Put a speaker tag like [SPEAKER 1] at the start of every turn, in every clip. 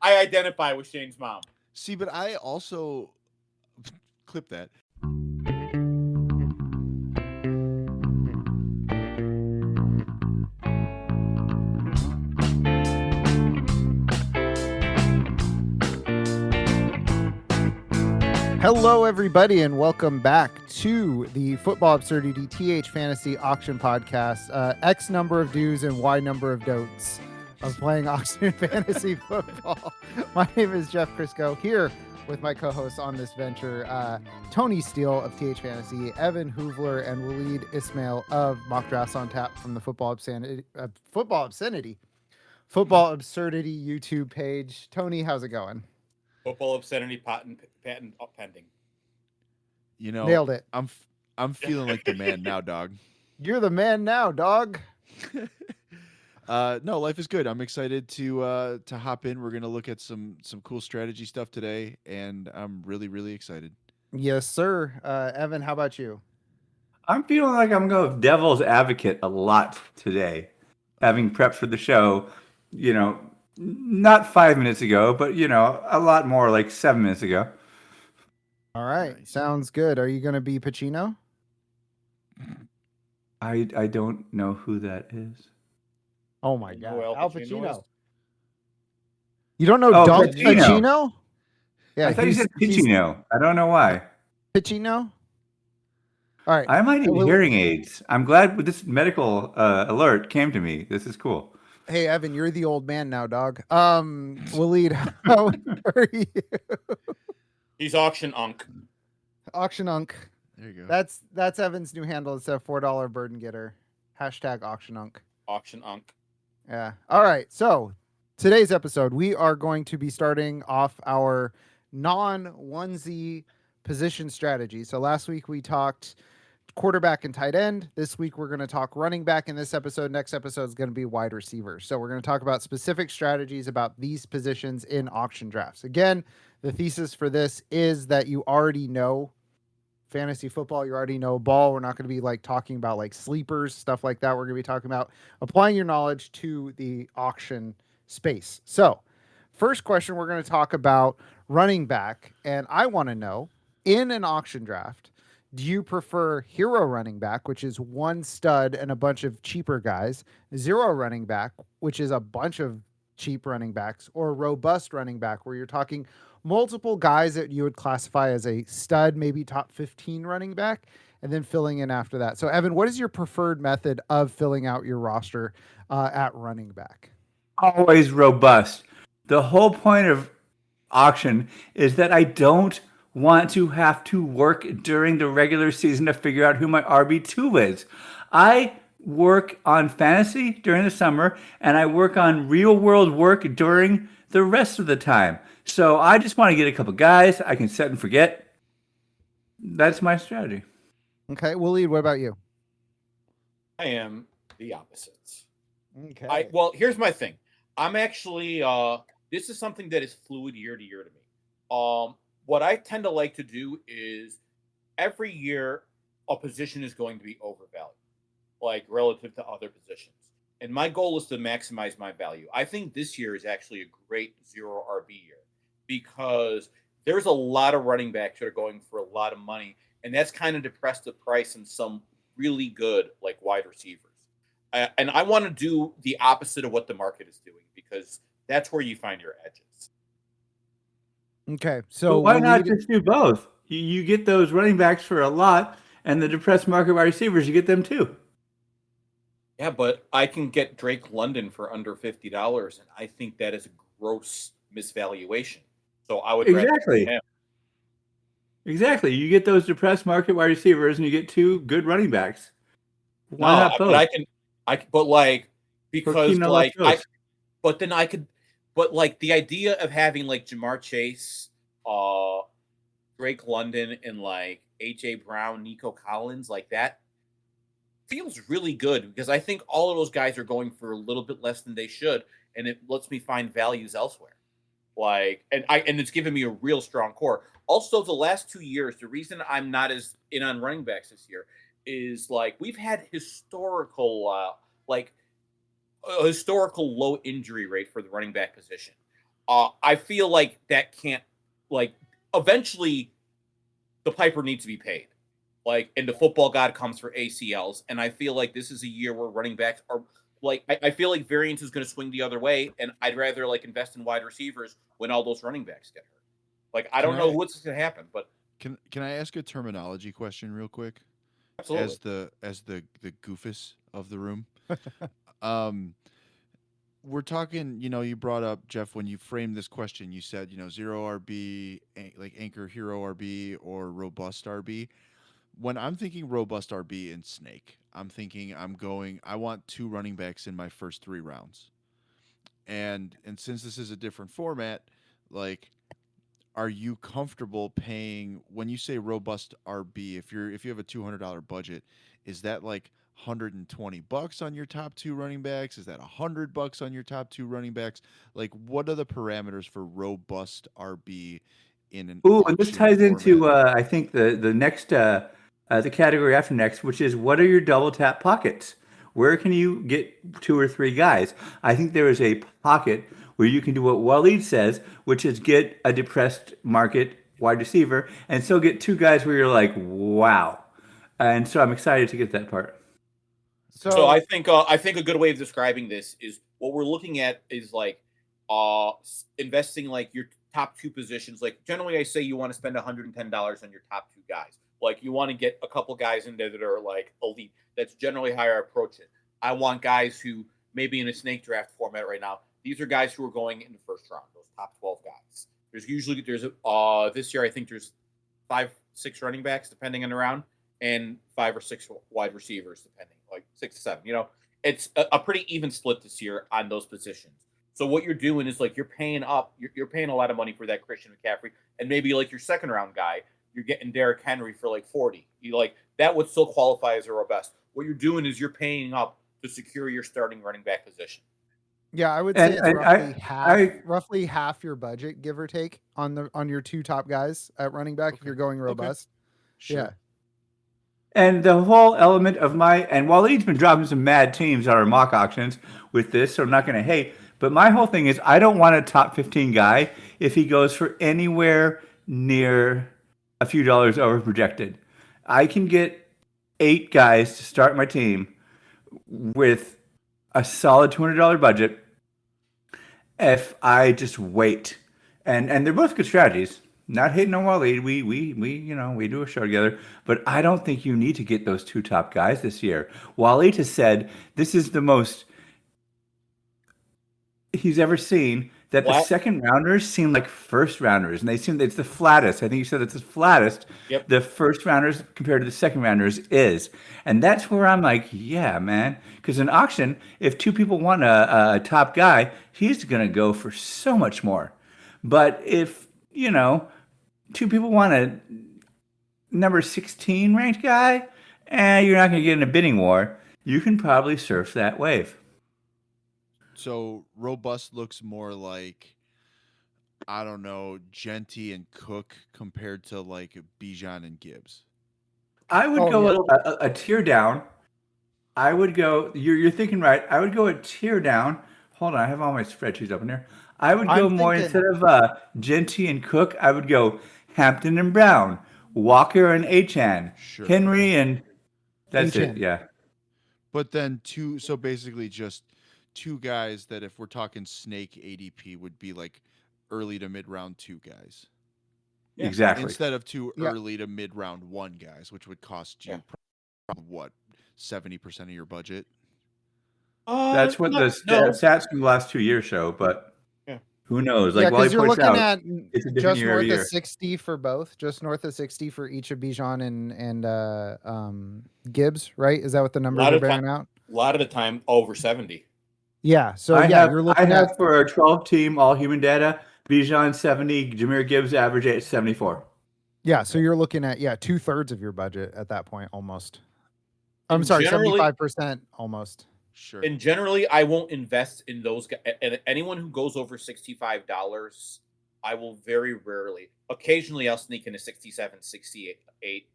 [SPEAKER 1] I identify with Shane's mom.
[SPEAKER 2] See, but I also clip that.
[SPEAKER 3] Hello, everybody, and welcome back to the Football Absurdity THfantaC Auction Podcast. X number of do's and Y number of don'ts of playing auction fantasy football. My name is Jeff Krisko, here with my co-hosts on this venture, Tony Steele of THfantaC, Evan Hoovler, and Waleed Ismail of Mock Drafts on Tap from the Football Absurdity YouTube page. Tony, how's it going?
[SPEAKER 1] Football Absurdity patent pending.
[SPEAKER 2] You know,
[SPEAKER 3] Nailed it.
[SPEAKER 2] I'm feeling like the man now, dog.
[SPEAKER 3] You're the man now, dog.
[SPEAKER 2] No, life is good. I'm excited to hop in. We're gonna look at some cool strategy stuff today, and I'm really excited.
[SPEAKER 3] Yes, sir. Evan, how about you?
[SPEAKER 4] I'm feeling like I'm going devil's advocate a lot today, having prepped for the show. Not 5 minutes ago, but a lot more, like 7 minutes ago.
[SPEAKER 3] All right, sounds good. Are you going to be Pacino?
[SPEAKER 4] I don't know who that is.
[SPEAKER 3] Oh my God, Al Pacino.
[SPEAKER 1] Is?
[SPEAKER 3] You don't know Don Pacino?
[SPEAKER 4] Yeah, I thought you said Pacino. I don't know why.
[SPEAKER 3] Pacino. All right,
[SPEAKER 4] I might need hearing aids. I'm glad this medical alert came to me. This is cool.
[SPEAKER 3] Hey, Evan, you're the old man now, dog. Waleed, how are you?
[SPEAKER 1] He's Auction Unk.
[SPEAKER 3] Auction Unk.
[SPEAKER 2] There you go.
[SPEAKER 3] That's Evan's new handle. It's a $4 burden getter. # Auction Unk.
[SPEAKER 1] Auction Unk.
[SPEAKER 3] Yeah. All right. So today's episode, we are going to be starting off our non-onesie position strategy. So last week we talked quarterback and tight end. This week we're going to talk running back in this episode. Next episode is going to be wide receiver. So we're going to talk about specific strategies about these positions in auction drafts. Again, the thesis for this is that you already know fantasy football. You already know ball. We're not going to be like talking about like sleepers, stuff like that. We're going to be talking about applying your knowledge to the auction space. So first question, we're going to talk about running back. And I want to know, in an auction draft, do you prefer hero running back, which is one stud and a bunch of cheaper guys, zero running back, which is a bunch of cheap running backs, or robust running back, where you're talking multiple guys that you would classify as a stud, maybe top 15 running back, and then filling in after that? So, Evan, what is your preferred method of filling out your roster at running back?
[SPEAKER 4] Always robust. The whole point of auction is that I don't want to have to work during the regular season to figure out who my RB2 is. I work on fantasy during the summer, and I work on real world work during the rest of the time. So I just want to get a couple guys I can set and forget. That's my strategy.
[SPEAKER 3] Okay. Waleed, what about you?
[SPEAKER 1] I am the opposites.
[SPEAKER 3] Okay.
[SPEAKER 1] Well, here's my thing. I'm actually, this is something that is fluid year to year to me. What I tend to like to do is every year a position is going to be overvalued, like relative to other positions. And my goal is to maximize my value. I think this year is actually a great zero RB year because there's a lot of running backs that are going for a lot of money. And that's kind of depressed the price in some really good like wide receivers. And I want to do the opposite of what the market is doing because that's where you find your edges.
[SPEAKER 3] Okay, so
[SPEAKER 4] why not just do both? You get those running backs for a lot, and the depressed market wide receivers, you get them too.
[SPEAKER 1] Yeah, but I can get Drake London for under $50, and I think that is a gross misvaluation. So I would
[SPEAKER 4] exactly.
[SPEAKER 1] Him.
[SPEAKER 4] Exactly. You get those depressed market wide receivers, and you get two good running backs. Why not both?
[SPEAKER 1] But like the idea of having like Jamar Chase, Drake London, and like AJ Brown, Nico Collins, like that feels really good because I think all of those guys are going for a little bit less than they should, and it lets me find values elsewhere. Like, and it's given me a real strong core. Also, the last 2 years, the reason I'm not as in on running backs this year is like we've had historical low injury rate for the running back position. I feel like that can't, like, eventually the piper needs to be paid. Like, and the football god comes for ACLs. And I feel like this is a year where running backs are, like, I feel like variance is going to swing the other way. And I'd rather, like, invest in wide receivers when all those running backs get hurt. Like, I don't know what's going to happen, but.
[SPEAKER 2] Can I ask a terminology question real quick?
[SPEAKER 1] Absolutely.
[SPEAKER 2] As the goofus of the room. We're talking, you brought up, Jeff, when you framed this question, you said, zero RB, like anchor hero RB or robust RB. When I'm thinking robust RB in Snake, I'm thinking I want 2 running backs in my first 3 rounds. And since this is a different format, like, are you comfortable paying, when you say robust RB, if you have a $200 budget, is that like $120 on your top 2 running backs? Is that $100 on your top 2 running backs? Like, what are the parameters for robust RB in an
[SPEAKER 4] and this
[SPEAKER 2] auction
[SPEAKER 4] ties
[SPEAKER 2] format?
[SPEAKER 4] into I think the next the category after next, which is what are your double tap pockets? Where can you get 2 or 3 guys? I think there is a pocket where you can do what Waleed says, which is get a depressed market wide receiver and still get 2 guys where you're like, wow. And so I'm excited to get that part.
[SPEAKER 1] So I think a good way of describing this is what we're looking at is like investing like your top 2 positions. Like, generally, I say you want to spend $110 on your top 2 guys. Like, you want to get a couple guys in there that are like elite. That's generally how I approach it. I want guys who maybe in a snake draft format right now. These are guys who are going in the first round. Those top 12 guys. There's this year I think there's 5-6 running backs depending on the round, and 5 or 6 wide receivers depending, like 6 to 7. It's a pretty even split this year on those positions. So what you're doing is like you're paying a lot of money for that Christian McCaffrey, and maybe like your second round guy, you're getting Derrick Henry for like 40. That would still qualify as a robust. What you're doing is you're paying up to secure your starting running back position.
[SPEAKER 3] Yeah, I would say it's roughly half your budget, give or take, on your 2 top guys at running back if you're going robust.
[SPEAKER 2] Sure.
[SPEAKER 3] Yeah.
[SPEAKER 4] And the whole element of and Waleed's been dropping some mad teams on our mock auctions with this, so I'm not going to hate. But my whole thing is I don't want a top 15 guy if he goes for anywhere near a few dollars over projected. I can get 8 guys to start my team with a solid $200 budget if I just wait. And they're both good strategies. Not hating on Waleed. We do a show together, but I don't think you need to get those 2 top guys this year. Waleed has said this is the most he's ever seen, that the second rounders seem like first rounders, and it's the flattest. I think you said it's the flattest.
[SPEAKER 1] Yep.
[SPEAKER 4] The first rounders compared to the second rounders is, and that's where I'm like, yeah, man. Because in auction, if 2 people want a top guy, he's gonna go for so much more. But if 2 people want a number 16 ranked guy, and you're not gonna get in a bidding war, you can probably surf that wave.
[SPEAKER 2] So robust looks more like, I don't know, Genty and Cook compared to like Bijan and Gibbs.
[SPEAKER 4] I would go a tier down. I would go. You're thinking right. I would go a tier down. Hold on, I have all my spreadsheets up in here. I would go instead of Genty and Cook. I would go Hampton and Brown, Walker and Achan,
[SPEAKER 2] Sure.
[SPEAKER 4] Henry and that's
[SPEAKER 3] Achan.
[SPEAKER 4] it. Yeah.
[SPEAKER 2] But then 2, so basically just 2 guys that if we're talking snake ADP would be like early to mid round 2 guys.
[SPEAKER 1] Yeah.
[SPEAKER 4] Exactly.
[SPEAKER 2] Instead of 2 early to mid round 1 guys, which would cost you probably, what, 70% of your budget?
[SPEAKER 4] That's what the stats from the last 2 years show, but who knows? Like,
[SPEAKER 3] because you're looking at
[SPEAKER 4] it's a different
[SPEAKER 3] just
[SPEAKER 4] year
[SPEAKER 3] north
[SPEAKER 4] every year.
[SPEAKER 3] of 60 for both, just north of 60 for each of Bijan and Gibbs, right? Is that what the numbers are bearing out?
[SPEAKER 1] A lot of the time over 70.
[SPEAKER 3] Yeah. So you're looking
[SPEAKER 4] at for a 12 team all human data, Bijan 70, Jahmyr Gibbs average at 74.
[SPEAKER 3] Yeah, so you're looking at 2/3 of your budget at that point almost. I'm sorry, 75% almost.
[SPEAKER 2] Sure.
[SPEAKER 1] And generally, I won't invest in those guys. And anyone who goes over $65, I will very rarely. Occasionally, I'll sneak in a 67, 68,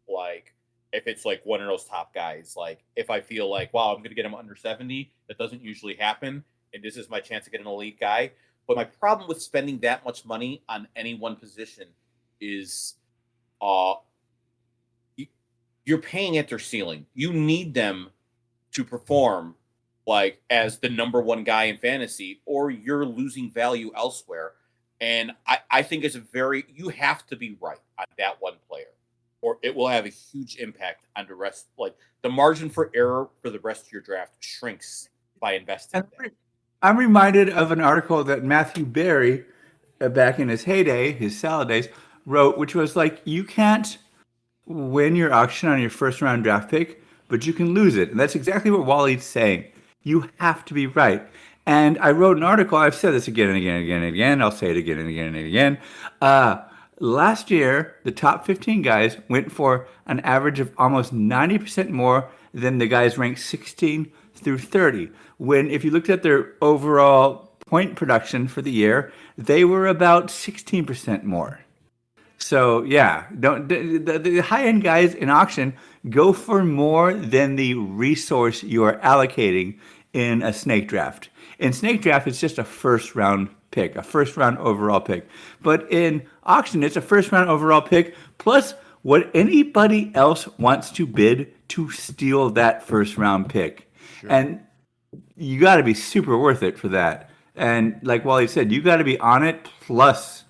[SPEAKER 1] like if it's like one of those top guys. Like if I feel like, wow, I'm going to get him under 70. That doesn't usually happen. And this is my chance to get an elite guy. But my problem with spending that much money on any one position is you're paying at their ceiling. You need them to perform like as the number one guy in fantasy, or you're losing value elsewhere. And I think you have to be right on that one player, or it will have a huge impact on the rest. Like the margin for error for the rest of your draft shrinks by investing.
[SPEAKER 4] I'm reminded of an article that Matthew Berry, back in his heyday, his salad days, wrote, which was like, you can't win your auction on your first round draft pick, but you can lose it. And that's exactly what Waleed's saying. You have to be right. And I wrote an article. I've said this again and again and again and again. I'll say it again and again and again. Last year, the top 15 guys went for an average of almost 90% more than the guys ranked 16 through 30. When, if you looked at their overall point production for the year, they were about 16% more. So yeah, the high-end guys in auction go for more than the resource you are allocating in a snake draft. In snake draft, it's just a first-round pick, a first-round overall pick. But in auction, it's a first-round overall pick plus what anybody else wants to bid to steal that first-round pick. Sure. And you got to be super worth it for that. And like Waleed said, you got to be on it plus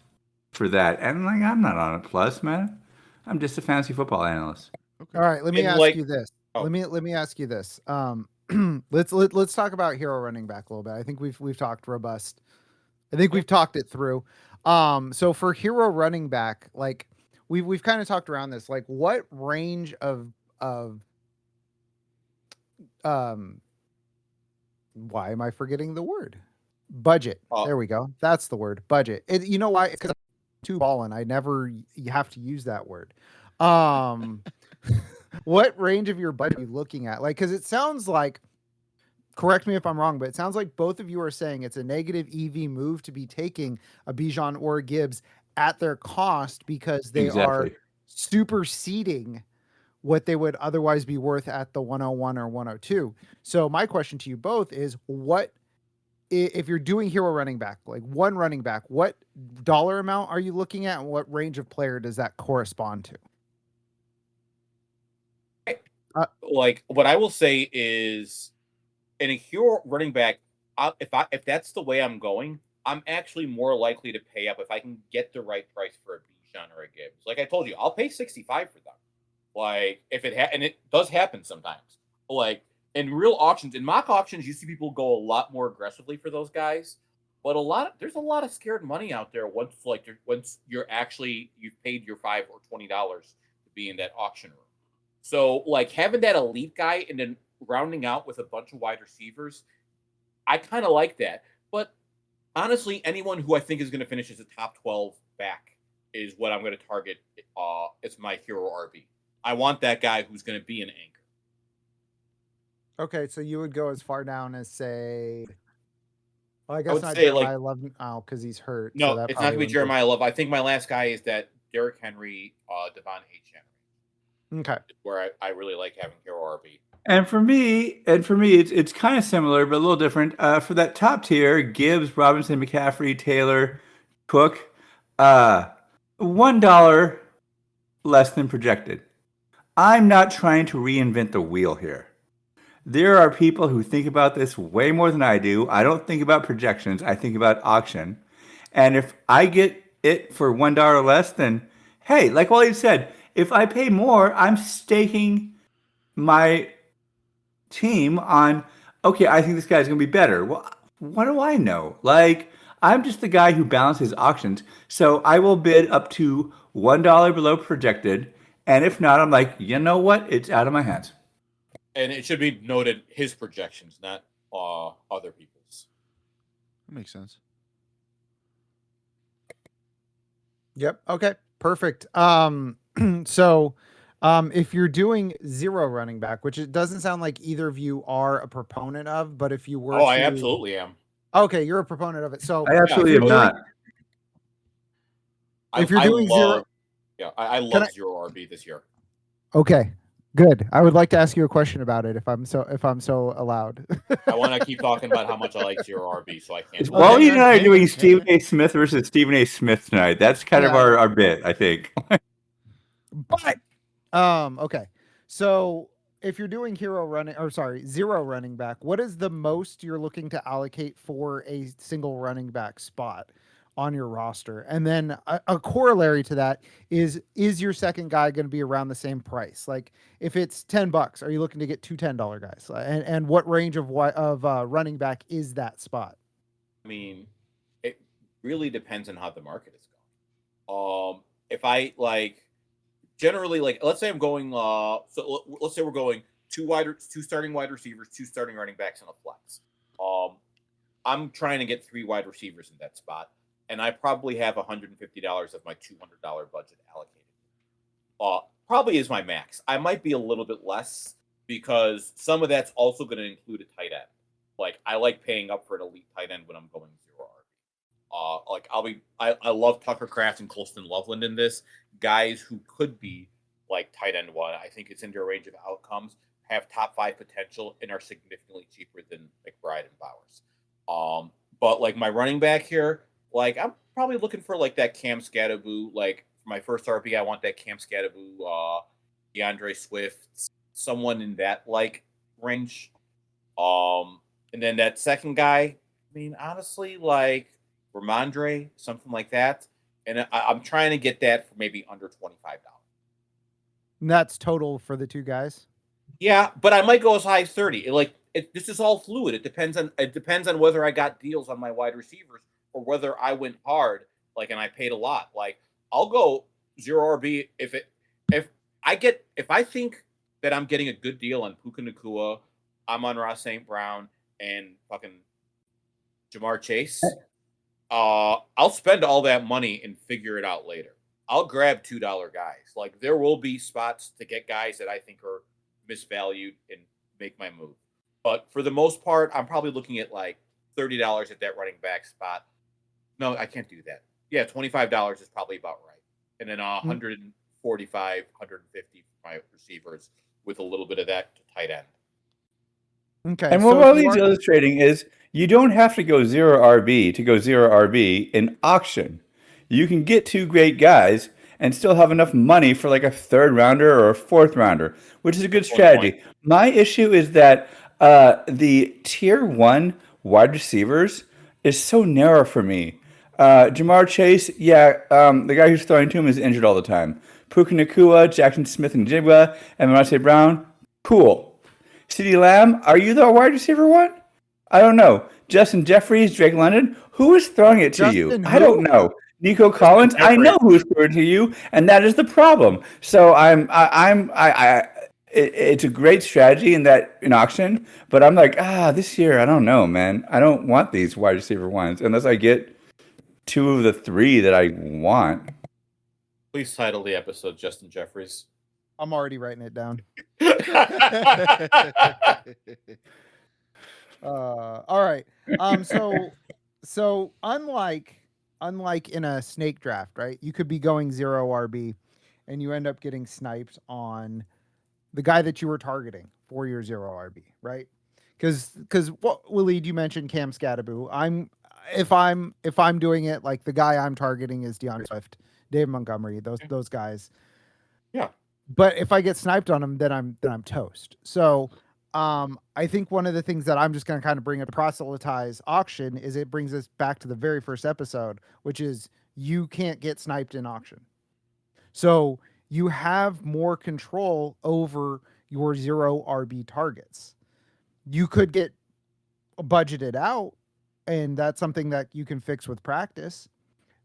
[SPEAKER 4] for that. And like, I'm not on it plus, man. I'm just a fantasy football analyst.
[SPEAKER 3] Okay. All right, let me ask you this. Let me ask you this. Let's talk about hero running back a little bit. I think we've talked robust. I think we've talked it through. So for hero running back, like we've kind of talked around this. Like, what range of why am I forgetting the word? Budget. There we go. That's the word. Budget. You know why? Because I'm too balling. You have to use that word. What range of your budget are you looking at? Like, because it sounds like, correct me if I'm wrong, but it sounds like both of you are saying it's a negative EV move to be taking a Bijan or a Gibbs at their cost because they are superseding what they would otherwise be worth at the 101 or 102. So my question to you both is, what, if you're doing hero running back, like one running back, what dollar amount are you looking at, and what range of player does that correspond to?
[SPEAKER 1] Like, what I will say is, in a hero running back, if that's the way I'm going, I'm actually more likely to pay up if I can get the right price for a Bijan or a Gibbs. Like I told you, I'll pay 65 for them. Like if and it does happen sometimes. Like in real auctions, in mock auctions, you see people go a lot more aggressively for those guys. But there's a lot of scared money out there once you've paid your $5 or $20 to be in that auction room. So like having that elite guy and then rounding out with a bunch of wide receivers, I kind of like that. But honestly, anyone who I think is going to finish as a top 12 back is what I'm going to target as my hero RB. I want that guy who's going to be an anchor.
[SPEAKER 3] Okay, so you would go as far down as say, well, I guess
[SPEAKER 1] I would
[SPEAKER 3] not
[SPEAKER 1] say
[SPEAKER 3] Jeremiah Love because he's hurt.
[SPEAKER 1] No,
[SPEAKER 3] so
[SPEAKER 1] it's not going to be Jeremiah Love. I think my last guy is that Derrick Henry, Devon Henry.
[SPEAKER 3] Okay,
[SPEAKER 1] where I really like having hero RB.
[SPEAKER 4] And for me, it's kind of similar, but a little different. For that top tier, Gibbs, Robinson, McCaffrey, Taylor, Cook, $1 less than projected. I'm not trying to reinvent the wheel here. There are people who think about this way more than I do. I don't think about projections. I think about auction. And if I get it for $1 less, then hey, like Waleed said, if I pay more, I'm staking my team on, okay, I think this guy's going to be better. Well, what do I know? Like, I'm just the guy who balances auctions. So I will bid up to $1 below projected. And if not, I'm like, you know what? It's out of my hands.
[SPEAKER 1] And it should be noted, his projections, not other people's.
[SPEAKER 2] That makes sense.
[SPEAKER 3] Yep. Okay. Perfect. So if you're doing zero running back, which it doesn't sound like either of you are a proponent of, but if you were
[SPEAKER 1] I absolutely am.
[SPEAKER 3] Okay, you're a proponent of it. So
[SPEAKER 4] I absolutely am not.
[SPEAKER 3] If you're doing zero,
[SPEAKER 1] I love zero RB this year.
[SPEAKER 3] Okay. Good. I would like to ask you a question about it if I'm so allowed.
[SPEAKER 1] I want to keep talking about how much I like zero RB, so I can't.
[SPEAKER 4] It's Waleed and I are
[SPEAKER 2] hang
[SPEAKER 4] doing
[SPEAKER 2] on,
[SPEAKER 4] Stephen
[SPEAKER 2] hang
[SPEAKER 4] A. Smith versus Stephen A. Smith tonight. That's kind of
[SPEAKER 3] Yeah.
[SPEAKER 4] our bit, I think.
[SPEAKER 3] But okay. So if you're doing zero running back, what is the most you're looking to allocate for a single running back spot on your roster? And then a corollary to that is your second guy going to be around the same price? Like if it's $10, are you looking to get two $10 guys? And what range of running back is that spot?
[SPEAKER 1] I mean, it really depends on how the market is going. If I generally let's say I'm going let's say we're going two starting wide receivers, two starting running backs, and a flex. I'm trying to get 3 wide receivers in that spot, and I probably have $150 of my $200 budget allocated. Probably is my max. I might be a little bit less because some of that's also going to include a tight end. Like I like paying up for an elite tight end when I'm going zero RB. I love Tucker Kraft and Colston Loveland in this. Guys who could be like tight end one. I think it's in their range of outcomes, have top 5 potential, and are significantly cheaper than McBride and Bowers. But like my running back here, like I'm probably looking for like that Cam Scatterboo. Like for my first RB, I want that Cam Scatterboo, DeAndre Swift, someone in that like range. And then that second guy, I mean, honestly, like Ramondre, something like that. And I'm trying to get that for maybe under $25.
[SPEAKER 3] And that's total for the two guys.
[SPEAKER 1] Yeah, but I might go as high as 30. This is all fluid. It depends on whether I got deals on my wide receivers or whether I went hard, and I paid a lot. Like I'll go zero RB if I think that I'm getting a good deal on Puka Nacua, Amon-Ra St. Brown, and fucking Jamar Chase. I'll spend all that money and figure it out later. I'll grab $2 guys. Like there will be spots to get guys that I think are misvalued and make my move. But for the most part, I'm probably looking at like $30 at that running back spot. No, I can't do that. Yeah, $25 is probably about right. And then 145, 150 for my receivers with a little bit of that to tight end.
[SPEAKER 3] Okay.
[SPEAKER 4] And what Waleed's illustrating is you don't have to go zero RB to go zero RB in auction. You can get 2 great guys and still have enough money for like a 3rd rounder or a 4th rounder, which is a good strategy. My issue is that the tier 1 wide receivers is so narrow for me. Jamar Chase, the guy who's throwing to him is injured all the time. Puka Nacua, Jackson Smith and Jigba, and Monte Brown, cool. CeeDee Lamb, are you the wide receiver one? I don't know. Justin Jeffries, Drake London, who is throwing it to you? I don't know. Nico Collins, I know who's throwing it to you, and that is the problem. So it's a great strategy in auction, but I'm like, this year, I don't know, man. I don't want these wide receiver ones unless I get 2 of the 3 that I want.
[SPEAKER 1] Please title the episode Justin Jeffries.
[SPEAKER 3] I'm already writing it down. All right. So unlike in a snake draft, right? You could be going zero RB and you end up getting sniped on the guy that you were targeting for your zero RB, right? Because Waleed, you mentioned Cam Scatterboo. If I'm doing it, like the guy I'm targeting is DeAndre Swift, Dave Montgomery, those guys.
[SPEAKER 1] Yeah.
[SPEAKER 3] But if I get sniped on them, then I'm toast. So I think one of the things that I'm just going to kind of bring up to proselytize auction is it brings us back to the very first episode, which is you can't get sniped in auction. So you have more control over your zero RB targets. You could get budgeted out, and that's something that you can fix with practice.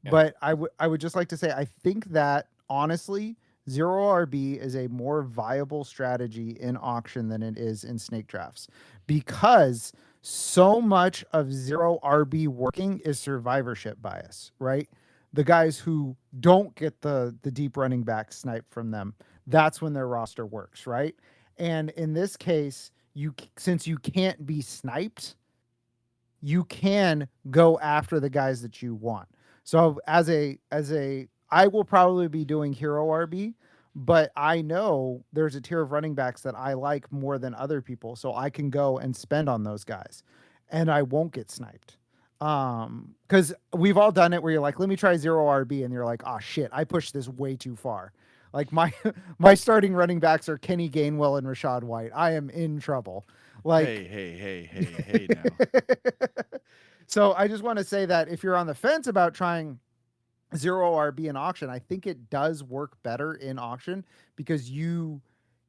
[SPEAKER 3] Yeah. But I would just like to say, I think that honestly, zero RB is a more viable strategy in auction than it is in snake drafts, because so much of zero RB working is survivorship bias, right? The guys who don't get the deep running back snipe from them, that's when their roster works, right? And in this case, since you can't be sniped, you can go after the guys that you want. So I will probably be doing hero RB, but I know there's a tier of running backs that I like more than other people, so I can go and spend on those guys, and I won't get sniped. Because we've all done it where you're like, let me try 0 RB, and you're like, oh shit, I pushed this way too far. Like my my starting running backs are Kenny Gainwell and Rashad White. I am in trouble. Like,
[SPEAKER 2] hey now.
[SPEAKER 3] So I just want to say that if you're on the fence about trying 0 RB in auction, I think it does work better in auction because you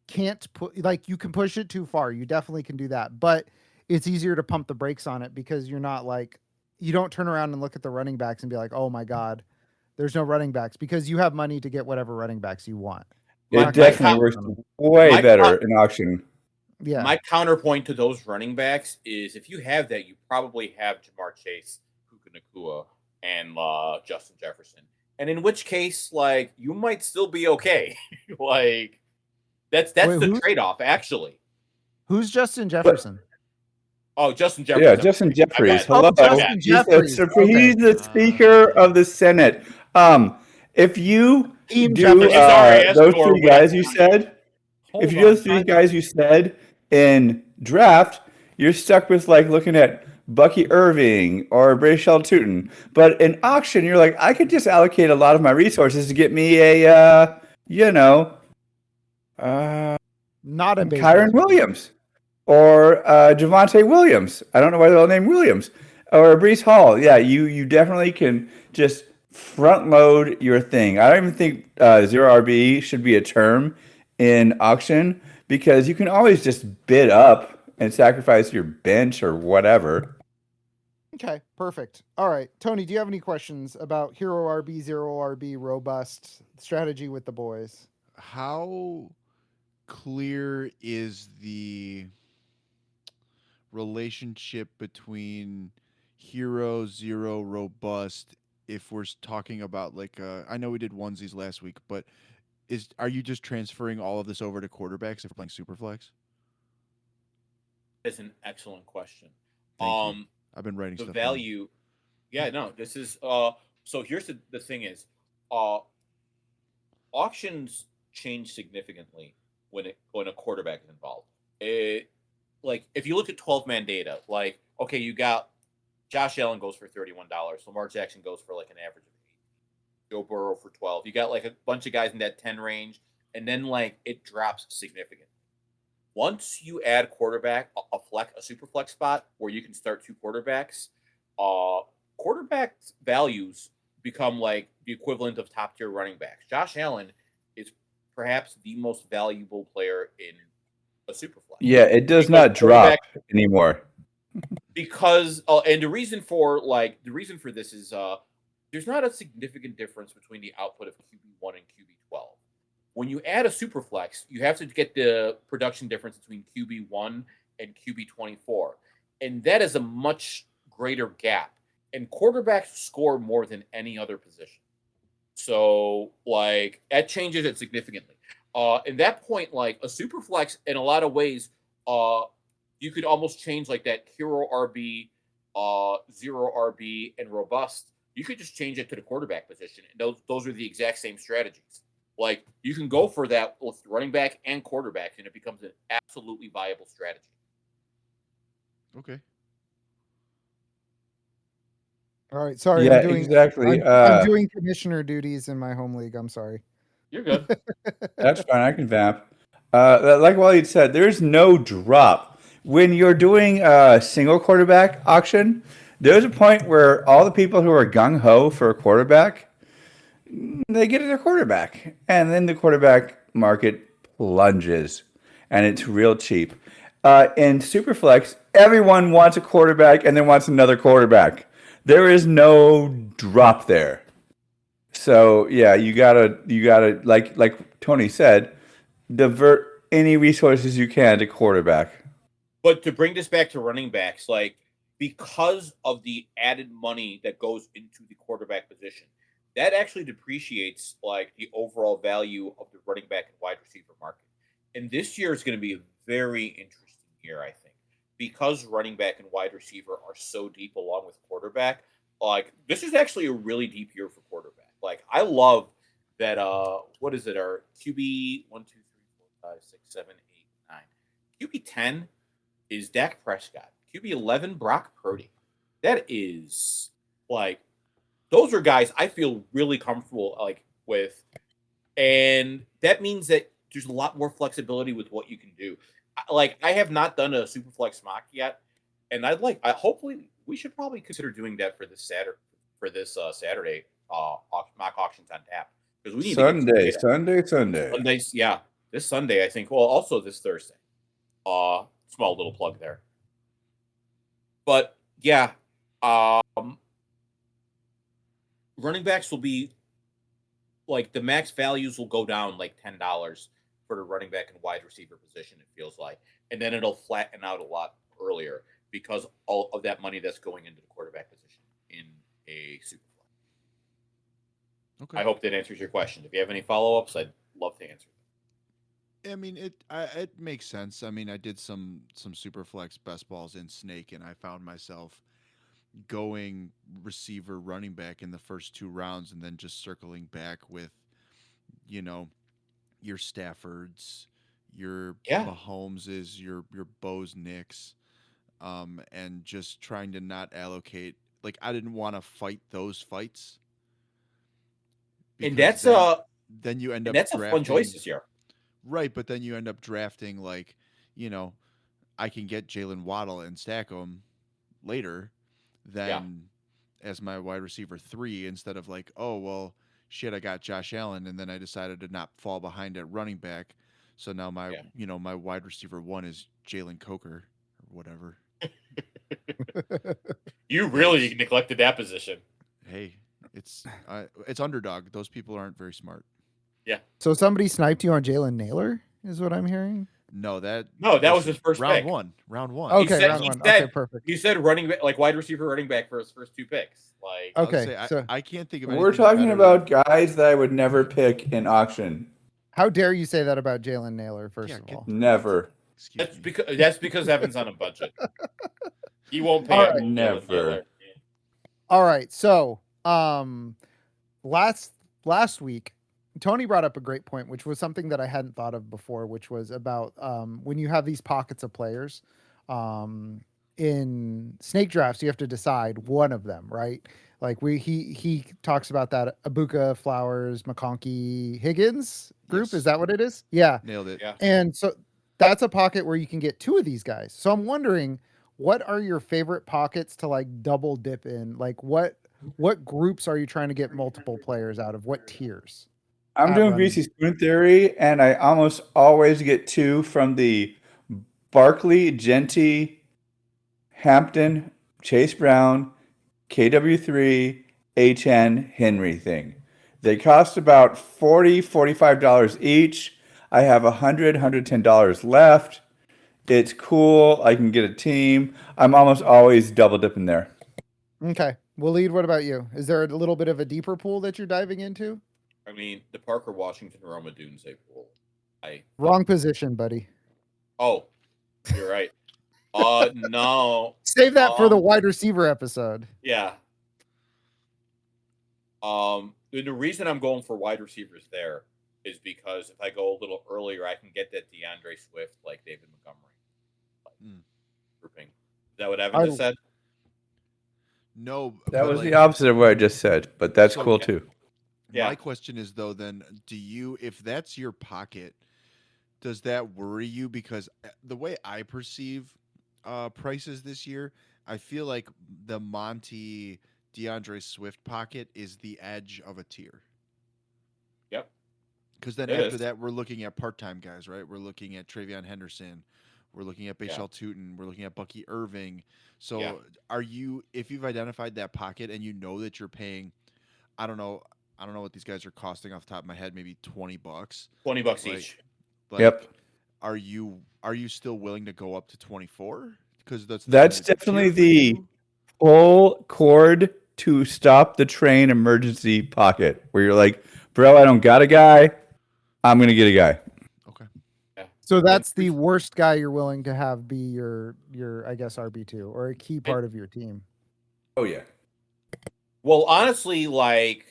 [SPEAKER 3] can't put, like, you can push it too far. You definitely can do that, but it's easier to pump the brakes on it because you're not like, you don't turn around and look at the running backs and be like, oh my God, there's no running backs, because you have money to get whatever running backs you want.
[SPEAKER 4] It definitely works way better in auction.
[SPEAKER 3] Yeah.
[SPEAKER 1] My counterpoint to those running backs is if you have that, you probably have Jamar Chase, Puka Nacua, and Justin Jefferson. And in which case, like, you might still be okay. Like, that's the trade-off, actually.
[SPEAKER 3] Who's Justin Jefferson?
[SPEAKER 1] Justin Jefferson.
[SPEAKER 4] Yeah, Justin Jeffries. Hello.
[SPEAKER 3] Justin Jeffries.
[SPEAKER 4] He's the Speaker of the Senate. If you do those three guys you said, in draft, you're stuck with like looking at Bucky Irving or Brayshell Tootin. But in auction, you're like, I could just allocate a lot of my resources to get me a, not
[SPEAKER 3] a
[SPEAKER 4] Kyron Williams. Or Javonte Williams. I don't know why they're all named Williams. Or Breece Hall. Yeah, you definitely can just front load your thing. I don't even think 0 RB should be a term in auction because you can always just bid up and sacrifice your bench or whatever.
[SPEAKER 3] Okay, perfect. All right. Tony, do you have any questions about Hero RB, 0 RB, robust strategy with the boys?
[SPEAKER 2] How clear is the relationship between hero, 0, robust, if we're talking about like I know we did onesies last week, but are you just transferring all of this over to quarterbacks if we're playing Superflex?
[SPEAKER 1] That's an excellent question.
[SPEAKER 2] Thank you. I've been writing
[SPEAKER 1] the
[SPEAKER 2] stuff
[SPEAKER 1] value down. Yeah, no, this is so here's the thing is auctions change significantly when a quarterback is involved. Like, if you look at 12-man data, like, okay, you got Josh Allen goes for $31. Lamar Jackson goes for like an average of 8. Joe Burrow for 12. You got like a bunch of guys in that 10 range, and then like it drops significantly. Once you add quarterback, a super flex spot where you can start 2 quarterbacks, quarterback values become like the equivalent of top tier running backs. Josh Allen is perhaps the most valuable player in a super flex.
[SPEAKER 4] Yeah, it does not drop anymore.
[SPEAKER 1] Because and the reason for this is there's not a significant difference between the output of QB1 and QB12. When you add a super flex, you have to get the production difference between QB1 and QB24. And that is a much greater gap. And quarterbacks score more than any other position. So like that changes it significantly. In that point, like a super flex, in a lot of ways, you could almost change like that hero RB, 0 RB, and robust. You could just change it to the quarterback position, and those are the exact same strategies. Like you can go for that with running back and quarterback, and it becomes an absolutely viable strategy.
[SPEAKER 2] Okay.
[SPEAKER 3] All right. Sorry.
[SPEAKER 4] Yeah,
[SPEAKER 3] I'm doing,
[SPEAKER 4] exactly.
[SPEAKER 3] I'm doing commissioner duties in my home league. I'm sorry.
[SPEAKER 1] You're good.
[SPEAKER 4] That's fine. I can vamp. Like Waleed said, there's no drop. When you're doing a single quarterback auction, there's a point where all the people who are gung-ho for a quarterback, they get their quarterback. And then the quarterback market plunges, and it's real cheap. In Superflex, everyone wants a quarterback and then wants another quarterback. There is no drop there. So yeah, you gotta like Tony said, divert any resources you can to quarterback.
[SPEAKER 1] But to bring this back to running backs, like because of the added money that goes into the quarterback position, that actually depreciates like the overall value of the running back and wide receiver market. And this year is going to be a very interesting year, I think, because running back and wide receiver are so deep along with quarterback. Like this is actually a really deep year for quarterback. Like I love that what is it? Our QB 1, 2, 3, 4, 5, 6, 7, 8, 9. QB 10 is Dak Prescott. QB 11, Brock Purdy. That is like, those are guys I feel really comfortable with, and that means that there's a lot more flexibility with what you can do. I have not done a super flex mock yet, and hopefully we should probably consider doing that for this Saturday mock auctions on tap, because we need Sundays. Yeah, this Sunday I think. Well, also this Thursday. Small little plug there. But yeah, running backs will be the max values will go down like $10 for the running back and wide receiver position, it feels like. And then it'll flatten out a lot earlier because all of that money that's going into the quarterback position in a super flex. Okay. I hope that answers your question. If you have any follow-ups, I'd love to answer them.
[SPEAKER 2] I mean, it makes sense. I mean, I did some super flex best balls in Snake, and I found myself going receiver, running back in the first 2 rounds, and then just circling back with, your Staffords, your Mahomeses, your Bo's Nicks, and just trying to not allocate. I didn't want to fight those fights.
[SPEAKER 1] And that's
[SPEAKER 2] then you end up
[SPEAKER 1] that's drafting, a fun choice this year.
[SPEAKER 2] Right, but then you end up drafting I can get Jalen Waddle and stack them later than as my wide receiver 3 instead of oh, well, shit, I got Josh Allen, and then I decided to not fall behind at running back. So now my my wide receiver 1 is Jalen Coker or whatever.
[SPEAKER 1] You really neglected that position.
[SPEAKER 2] Hey, it's underdog. Those people aren't very smart.
[SPEAKER 1] Yeah.
[SPEAKER 3] So somebody sniped you on Jalen Naylor, is what I'm hearing.
[SPEAKER 2] No, that
[SPEAKER 1] was his first
[SPEAKER 2] round
[SPEAKER 1] pick.
[SPEAKER 2] Round one.
[SPEAKER 3] Okay, round one. Okay, perfect.
[SPEAKER 1] He said running back, wide receiver, running back for his first 2 picks.
[SPEAKER 3] Okay,
[SPEAKER 2] so I can't think of.
[SPEAKER 4] We're talking about guys that I would never pick in auction.
[SPEAKER 3] How dare you say that about Jalen Naylor? First of all,
[SPEAKER 4] never.
[SPEAKER 1] That's because Evan's on a budget. He won't pay.
[SPEAKER 4] Right. Never.
[SPEAKER 3] All right. So, last week, Tony brought up a great point, which was something that I hadn't thought of before, which was about when you have these pockets of players in snake drafts, you have to decide one of them, right? He talks about that Abuka, Flowers, McConkey, Higgins group. Yes. Is that what it is? Yeah.
[SPEAKER 2] Nailed it.
[SPEAKER 1] Yeah.
[SPEAKER 3] And so that's a pocket where you can get 2 of these guys. So I'm wondering, what are your favorite pockets to double dip in? What groups are you trying to get multiple players out of? What tiers?
[SPEAKER 4] I'm doing Greasy Spoon Theory, and I almost always get 2 from the Barkley, Genty, Hampton, Chase Brown, KW3, HN, Henry thing. They cost about $40, $45 each. I have $100, $110 left. It's cool. I can get a team. I'm almost always double dipping there.
[SPEAKER 3] Okay. Waleed, what about you? Is there a little bit of a deeper pool that you're diving into?
[SPEAKER 1] I mean, the Parker Washington Roma Doomsday pool.
[SPEAKER 3] Wrong position, buddy.
[SPEAKER 1] Oh, you're right. No.
[SPEAKER 3] Save that for the wide receiver episode.
[SPEAKER 1] Yeah. The reason I'm going for wide receivers there is because if I go a little earlier, I can get that DeAndre Swift like David Montgomery grouping. Is that what Evan just said?
[SPEAKER 2] No,
[SPEAKER 4] that was the opposite of what I just said, but that's cool too.
[SPEAKER 2] Yeah. My question is though, then if that's your pocket, does that worry you? Because the way I perceive prices this year, I feel like the Monty DeAndre Swift pocket is the edge of a tier.
[SPEAKER 1] Yep.
[SPEAKER 2] Because then after that, we're looking at part-time guys, right? We're looking at Travion Henderson. We're looking at Bashal Tutin. We're looking at Bucky Irving. So if you've identified that pocket and you know that you're paying, I don't know what these guys are costing off the top of my head, maybe $20.
[SPEAKER 1] $20 each.
[SPEAKER 4] Yep.
[SPEAKER 2] Are you still willing to go up to 24? Because that's
[SPEAKER 4] definitely the full cord to stop the train emergency pocket where you're like, bro, I don't got a guy. I'm going to get a guy.
[SPEAKER 2] Okay.
[SPEAKER 1] Yeah.
[SPEAKER 3] So that's the worst guy you're willing to have be your I guess RB2 or a key part of your team.
[SPEAKER 4] Oh yeah.
[SPEAKER 1] Well, honestly, like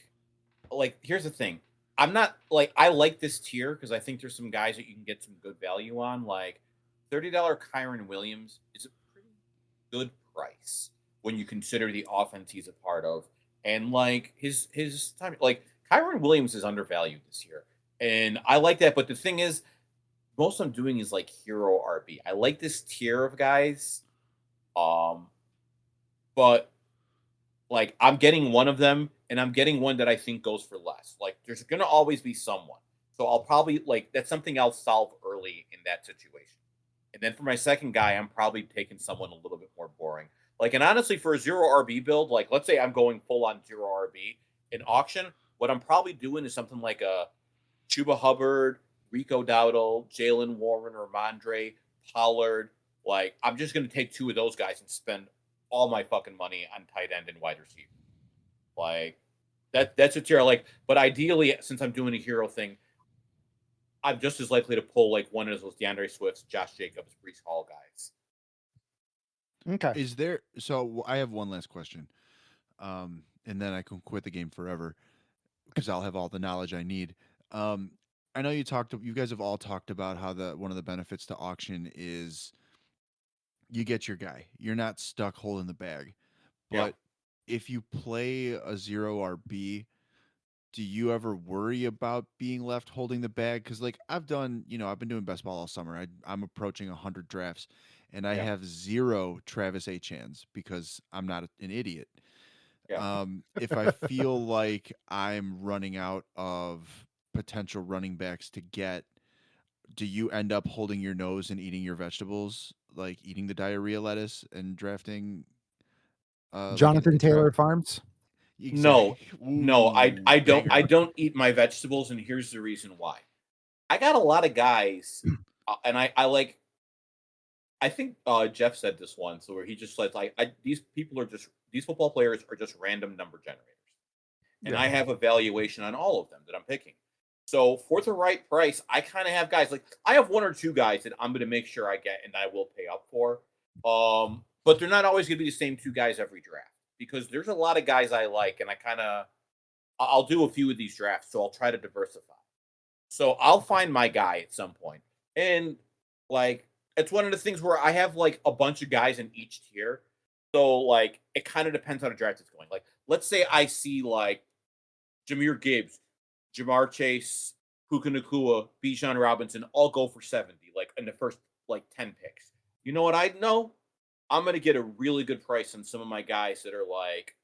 [SPEAKER 1] here's the thing. I'm not like I like this tier because I think there's some guys that you can get some good value on. Like $30 Kyron Williams is a pretty good price when you consider the offense he's a part of, and like his time. Like Kyron Williams is undervalued this year, and I like that. But the thing is, most I'm doing is like hero RB. I like this tier of guys, but like I'm getting one of them, and I'm getting one that I think goes for less. Like there's going to always be someone, so I'll probably like that's something I'll solve early in that situation. And then for my second guy, I'm probably taking someone a little bit more boring. Like, and honestly, for a zero RB build, like let's say I'm going full on zero RB in auction, what I'm probably doing is something like a Chuba Hubbard, Rico Dowdle, Jalen Warren, or Ramondre, Pollard. Like, I'm just going to take two of those guys and spend all my fucking money on tight end and wide receiver. Like, that's a tier I like. But ideally, since I'm doing a hero thing, I'm just as likely to pull like one of those DeAndre Swifts, Josh Jacobs, Breece Hall guys.
[SPEAKER 3] Okay.
[SPEAKER 2] Is there? So I have one last question, and then I can quit the game forever because I'll have all the knowledge I need. I know you guys have all talked about how one of the benefits to auction is you get your guy. You're not stuck holding the bag. But if you play a zero RB, do you ever worry about being left holding the bag? Because like I've been doing best ball all summer. I'm approaching 100 drafts, and I have 0 Travis Achans because I'm not an idiot.
[SPEAKER 1] Yeah.
[SPEAKER 2] If I feel like I'm running out of potential running backs to get, do you end up holding your nose and eating your vegetables, like eating the diarrhea lettuce and drafting?
[SPEAKER 3] Jonathan Taylor Farms.
[SPEAKER 1] No, I don't.
[SPEAKER 2] banger.
[SPEAKER 1] I don't eat my vegetables, and here's the reason why. I got a lot of guys, and I like. I think Jeff said this once, where he just said like, these football players are just random number generators, and I have a valuation on all of them that I'm picking. So for the right price, I kind of have guys like I have 1 or 2 guys that I'm going to make sure I get and I will pay up for. But they're not always going to be the same 2 guys every draft because there's a lot of guys I like, and I'll do a few of these drafts, so I'll try to diversify. So I'll find my guy at some point, and like it's one of the things where I have like a bunch of guys in each tier. So like it kind of depends on the draft it's going. Like let's say I see like Jahmyr Gibbs, Jamar Chase, Puka Nacua, Bijan Robinson all go for 70, like in the first like 10 picks. You know what I know? I'm going to get a really good price on some of my guys that are like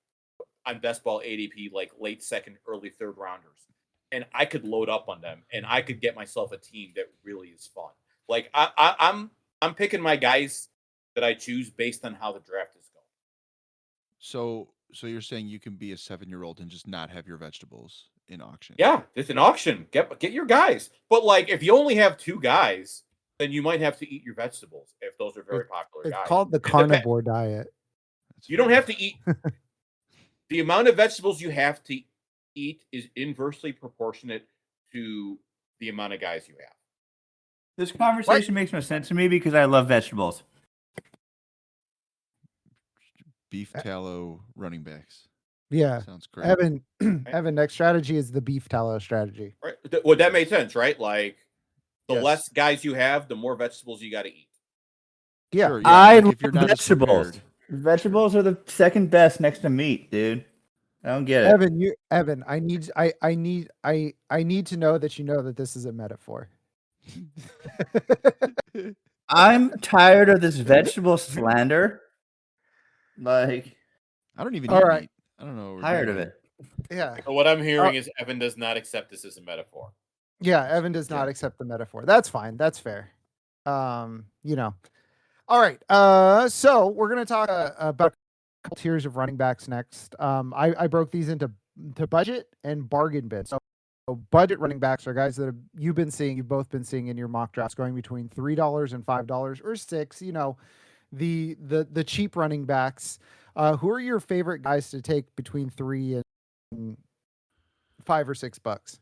[SPEAKER 1] on best ball ADP, like late second, early third rounders. And I could load up on them and I could get myself a team that really is fun. Like I'm picking my guys that I choose based on how the draft is going.
[SPEAKER 2] So you're saying you can be a 7-year-old and just not have your vegetables in auction?
[SPEAKER 1] Yeah, it's an auction. Get your guys. But like if you only have 2 guys, then you might have to eat your vegetables if those are very popular guys.
[SPEAKER 3] It's called the carnivore diet.
[SPEAKER 1] You don't have to eat. The amount of vegetables you have to eat is inversely proportionate to the amount of guys you have.
[SPEAKER 4] This conversation makes no sense to me because I love vegetables.
[SPEAKER 2] Beef tallow running backs.
[SPEAKER 3] Yeah.
[SPEAKER 2] Sounds great.
[SPEAKER 3] Evan, next strategy is the beef tallow strategy.
[SPEAKER 1] Right. Well, that made sense, right? Like the
[SPEAKER 3] Yes.
[SPEAKER 1] less guys you have, the more vegetables you got to eat.
[SPEAKER 3] Yeah.
[SPEAKER 2] Sure,
[SPEAKER 4] I
[SPEAKER 2] like,
[SPEAKER 4] love
[SPEAKER 2] if you're not as
[SPEAKER 4] vegetables.
[SPEAKER 2] prepared.
[SPEAKER 4] Vegetables are the second best next to meat, dude. I don't get it.
[SPEAKER 3] Evan, I need to know that you know that this is a metaphor.
[SPEAKER 4] I'm tired of this vegetable slander. Like,
[SPEAKER 2] I don't even
[SPEAKER 3] All
[SPEAKER 2] eat
[SPEAKER 3] right.
[SPEAKER 2] meat. I don't know. What we're
[SPEAKER 4] tired
[SPEAKER 2] doing
[SPEAKER 4] of
[SPEAKER 2] here.
[SPEAKER 4] it.
[SPEAKER 3] Yeah.
[SPEAKER 1] So what I'm hearing is Evan does not accept this as a metaphor.
[SPEAKER 3] Yeah, Evan does not accept the metaphor. That's fine. That's fair. All right. So we're gonna talk about a couple tiers of running backs next. I broke these into budget and bargain bin. So budget running backs are guys that you've both been seeing in your mock drafts, going between $3 and $5 or $6. You know, the cheap running backs. Who are your favorite guys to take between $3 and $5 or $6?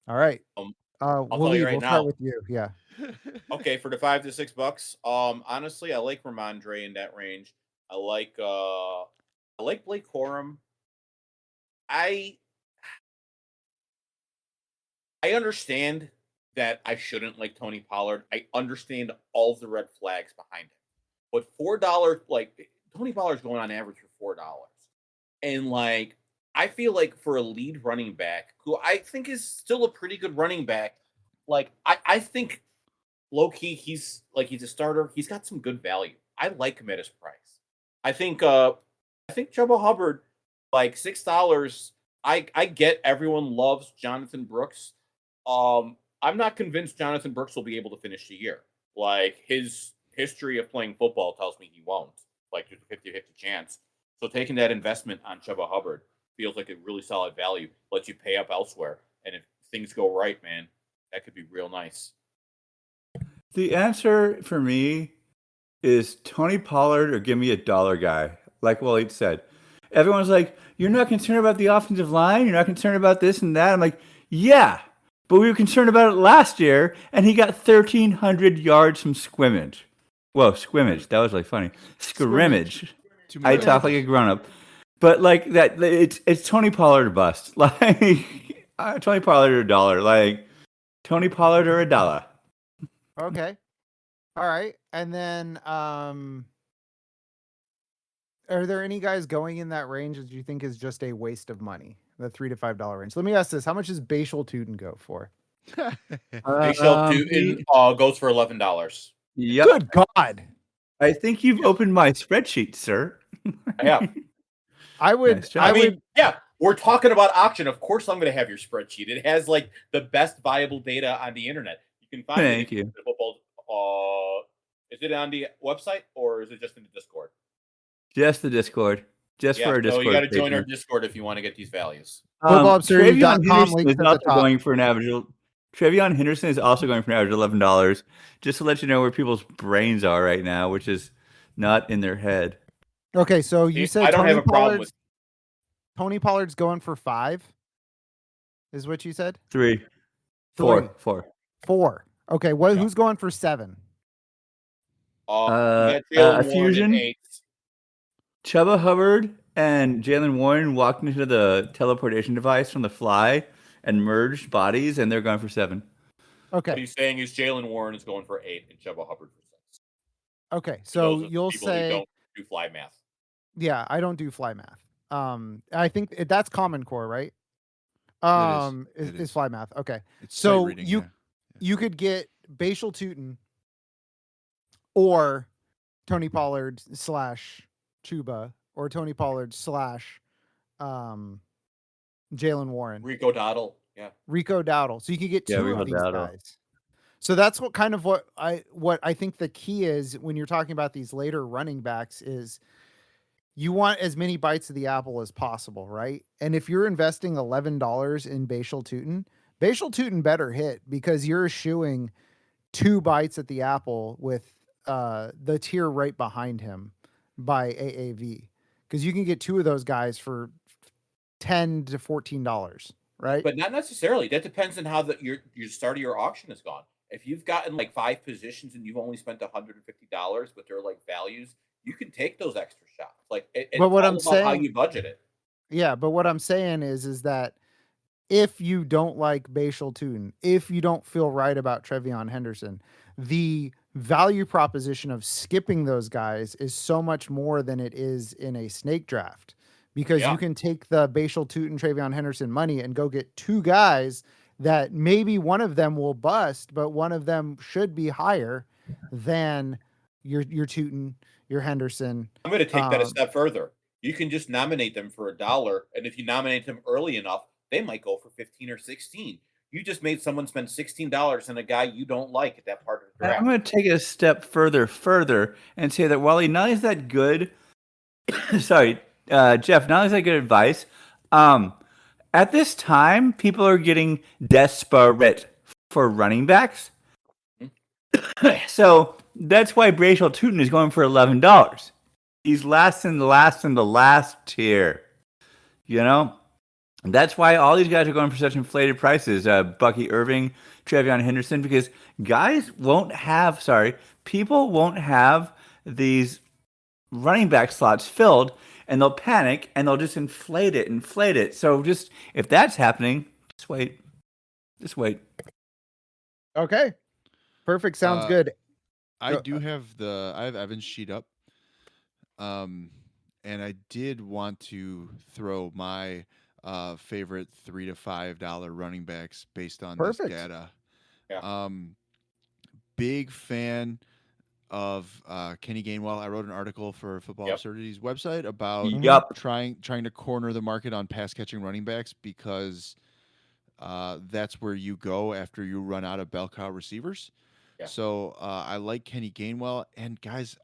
[SPEAKER 3] All right.
[SPEAKER 1] I'll tell
[SPEAKER 3] Waleed,
[SPEAKER 1] you right
[SPEAKER 3] we'll
[SPEAKER 1] now.
[SPEAKER 3] start with you. Yeah.
[SPEAKER 1] Okay, for the $5 to $6. Honestly, I like Ramondre in that range. I like like Blake Corum. I understand that I shouldn't like Tony Pollard. I understand all the red flags behind it. But $4, like Tony Pollard's going on average for $4. And like I feel like for a lead running back, who I think is still a pretty good running back, like I think low-key he's a starter. He's got some good value. I like him at his price. I think Chuba Hubbard, like $6. I get everyone loves Jonathan Brooks. I'm not convinced Jonathan Brooks will be able to finish the year. Like his history of playing football tells me he won't. Like there's a 50-50 chance. So taking that investment on Chuba Hubbard feels like a really solid value. Lets you pay up elsewhere. And if things go right, man, that could be real nice.
[SPEAKER 4] The answer for me is Tony Pollard or give me a dollar guy. Like Waleed said. Everyone's like, you're not concerned about the offensive line? You're not concerned about this and that? I'm like, yeah. But we were concerned about it last year, and he got 1,300 yards from scrimmage. Whoa, scrimmage. That was like funny. Scrimmage. I talk like a grown-up. But like that, it's Tony Pollard or bust. Like, Tony Pollard or a dollar. Like, Tony Pollard or a dollar.
[SPEAKER 3] Okay. All right. And then, are there any guys going in that range that you think is just a waste of money? The $3 to $5 range. Let me ask this: how much does Bashal Tootin go for?
[SPEAKER 1] Bashal Tootin goes for $11.
[SPEAKER 4] Yep.
[SPEAKER 3] Good God!
[SPEAKER 4] I think you've opened my spreadsheet, sir.
[SPEAKER 1] Yeah.
[SPEAKER 3] I would.
[SPEAKER 4] Nice job.
[SPEAKER 3] I would.
[SPEAKER 1] Yeah. We're talking about auction. Of course, I'm going to have your spreadsheet. It has like the best viable data on the internet. You can find
[SPEAKER 4] Thank
[SPEAKER 1] it.
[SPEAKER 4] you.
[SPEAKER 1] Football. Is it on the website or is it just in the Discord?
[SPEAKER 4] Just the Discord. Just for our Discord.
[SPEAKER 1] So you got to join our
[SPEAKER 4] page.
[SPEAKER 1] Discord if you want to get these values.
[SPEAKER 3] FootballAbsurdity.com
[SPEAKER 4] Trevion
[SPEAKER 3] links
[SPEAKER 4] is
[SPEAKER 3] at the
[SPEAKER 4] also
[SPEAKER 3] top.
[SPEAKER 4] going for an average. Trevion Henderson is also going for an average of $11. Just to let you know where people's brains are right now, which is not in their head.
[SPEAKER 3] Okay, so you said
[SPEAKER 1] I don't have a problem with
[SPEAKER 3] Tony Pollard's going for $5. Is what you said?
[SPEAKER 4] 3, 4, 4.
[SPEAKER 3] 4. Okay, who's going for 7?
[SPEAKER 1] a
[SPEAKER 4] fusion. Chuba Hubbard and Jalen Warren walked into the teleportation device from the fly and merged bodies, and they're going for 7.
[SPEAKER 3] Okay.
[SPEAKER 1] What he's saying is Jalen Warren is going for 8 and Chuba Hubbard for 6.
[SPEAKER 3] Okay, so you'll
[SPEAKER 1] People who
[SPEAKER 3] say,
[SPEAKER 1] don't do fly math.
[SPEAKER 3] yeah, I don't do fly math. I think that's Common Core, right?
[SPEAKER 2] It
[SPEAKER 3] Is
[SPEAKER 2] is.
[SPEAKER 3] fly math. Okay,
[SPEAKER 2] It's
[SPEAKER 3] so
[SPEAKER 2] sight reading, yeah.
[SPEAKER 3] you could get Bashal Tootin or Tony Pollard / Chuba or Tony Pollard / Jalen Warren.
[SPEAKER 1] Rico Dowdle. Yeah.
[SPEAKER 3] Rico Dowdle. So you could get 2
[SPEAKER 4] Rico
[SPEAKER 3] of these
[SPEAKER 4] Dowdle.
[SPEAKER 3] guys. So that's what I think the key is when you're talking about these later running backs is you want as many bites of the apple as possible, right? And if you're investing $11 in Bashal Tootin better hit because you're eschewing 2 bites at the apple with the tier right behind him by AAV. Because you can get 2 of those guys for $10 to $14, right?
[SPEAKER 1] But not necessarily. That depends on how your start of your auction has gone. If you've gotten like 5 positions and you've only spent $150, but they're like values, you can take those extra shots. Like,
[SPEAKER 3] but what I'm
[SPEAKER 1] how
[SPEAKER 3] saying,
[SPEAKER 1] you budget it.
[SPEAKER 3] Yeah, but what I'm saying is that if you don't like Bashal Tootin, if you don't feel right about Trevion Henderson, the value proposition of skipping those guys is so much more than it is in a snake draft. Because you can take the Bashal Tootin, Trevion Henderson money and go get 2 guys that maybe one of them will bust, but one of them should be higher than your Tootin, your Henderson.
[SPEAKER 1] I'm going to take that a step further. You can just nominate them for $1, and if you nominate them early enough, they might go for 15 or 16. You just made someone spend $16 on a guy you don't like at that part of the draft.
[SPEAKER 4] I'm going to take it a step further, and say that Wally, not only is that good, sorry, Jeff, not only is that good advice, at this time, people are getting desperate for running backs. So that's why Bashal Tootin is going for $11. He's last in the last tier. You know? And that's why all these guys are going for such inflated prices. Bucky Irving, Trevion Henderson, because people won't have these running back slots filled and they'll panic and they'll just inflate it. So just if that's happening, just wait. Just wait.
[SPEAKER 3] Okay. Perfect. Sounds good.
[SPEAKER 2] I do have I have Evan's sheet up. And I did want to throw my favorite $3 to $5 running backs based on
[SPEAKER 3] Perfect.
[SPEAKER 2] this data.
[SPEAKER 1] Yeah.
[SPEAKER 2] Big fan of Kenny Gainwell. I wrote an article for Football Absurdity's website about trying to corner the market on pass catching running backs because that's where you go after you run out of bell cow receivers.
[SPEAKER 1] Yeah.
[SPEAKER 2] So I like Kenny Gainwell, and guys,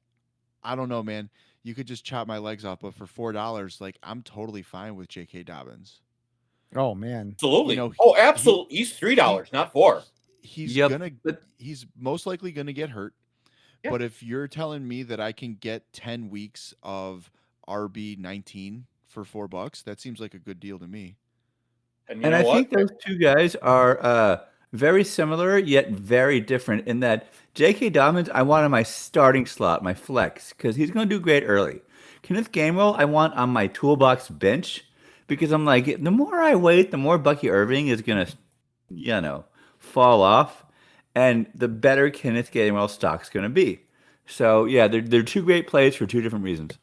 [SPEAKER 2] I don't know, man. You could just chop my legs off, but for $4, like I'm totally fine with J.K. Dobbins.
[SPEAKER 3] Oh man,
[SPEAKER 1] absolutely.
[SPEAKER 2] You know,
[SPEAKER 1] absolutely. He's $3, not $4.
[SPEAKER 2] He's most likely gonna get hurt.
[SPEAKER 1] Yeah.
[SPEAKER 2] But if you're telling me that I can get 10 weeks of RB19 for $4, that seems like a good deal to me.
[SPEAKER 1] And
[SPEAKER 4] I think those two guys are very similar yet very different in that J.K. Dobbins, I want on my starting slot, my flex, because he's going to do great early. Kenneth Gainwell, I want on my toolbox bench because I'm like, the more I wait, the more Bucky Irving is going to, fall off, and the better Kenneth Gainwell stock's going to be. So, yeah, they're two great plays for two different reasons.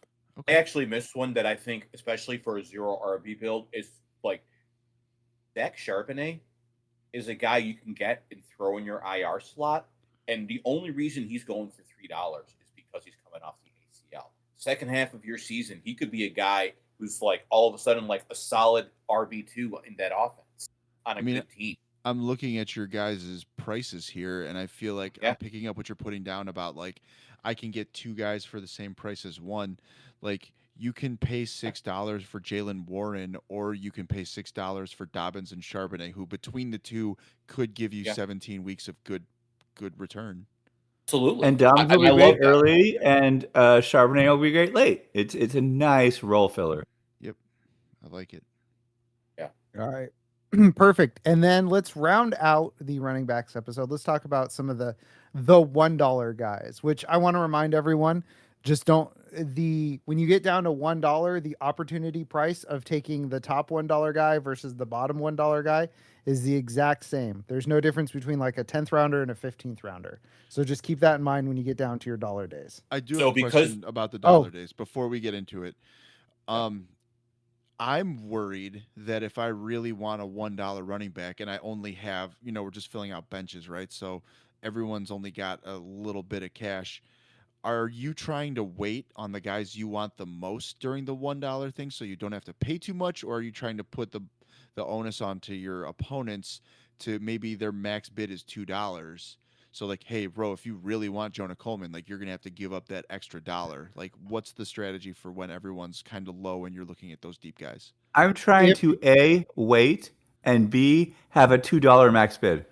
[SPEAKER 1] I actually missed one that I think, especially for a 0 RB build, is like Zach Charbonnet is a guy you can get and throw in your IR slot. And the only reason he's going for $3 is because he's coming off the ACL. Second half of your season, he could be a guy who's like all of a sudden like a solid RB2 in that offense on a good team.
[SPEAKER 2] I'm looking at your guys' prices here, and I feel like I'm picking up what you're putting down about like I can get two guys for the same price as one. Like you can pay $6 for Jalen Warren, or you can pay $6 for Dobbins and Charbonnet, who between the two could give you 17 weeks of good return.
[SPEAKER 1] Absolutely.
[SPEAKER 4] And Dobbins will be great early, and Charbonnet will be great late. It's a nice role filler.
[SPEAKER 2] Yep, I like it.
[SPEAKER 1] Yeah.
[SPEAKER 3] All right. Perfect. And then let's round out the running backs episode. Let's talk about some of the $1 guys, which I want to remind everyone, just when you get down to $1, the opportunity price of taking the top $1 guy versus the bottom $1 guy is the exact same. There's no difference between like a 10th rounder and a 15th rounder. So just keep that in mind when you get down to your dollar days.
[SPEAKER 2] I do have a question about the dollar days before we get into it. I'm worried that if I really want a $1 running back and I only have, we're just filling out benches, right? So everyone's only got a little bit of cash. Are you trying to wait on the guys you want the most during the $1 thing so you don't have to pay too much? Or are you trying to put the onus onto your opponents to maybe their max bid is $2? So like, hey, bro, if you really want Jonah Coleman, like you're going to have to give up that extra $1. Like what's the strategy for when everyone's kind of low and you're looking at those deep guys?
[SPEAKER 4] I'm trying to A, wait, and B, have a $2 max bid.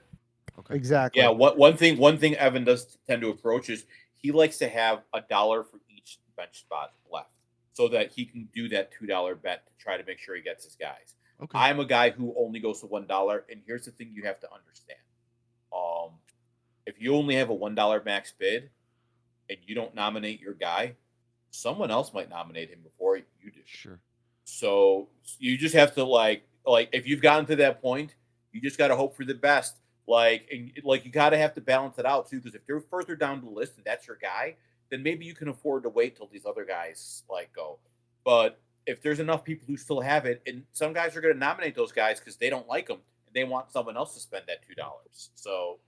[SPEAKER 3] Okay. Exactly.
[SPEAKER 1] Yeah. One thing Evan does tend to approach is he likes to have $1 for each bench spot left so that he can do that $2 bet to try to make sure he gets his guys. Okay. I'm a guy who only goes to $1. And here's the thing you have to understand. If you only have a $1 max bid and you don't nominate your guy, someone else might nominate him before you do.
[SPEAKER 2] Sure.
[SPEAKER 1] So you just have to like if you've gotten to that point, you just got to hope for the best. You got to have to balance it out too, because if they're further down the list and that's your guy, then maybe you can afford to wait till these other guys go. But if there's enough people who still have it, and some guys are going to nominate those guys because they don't like them and they want someone else to spend that $2. So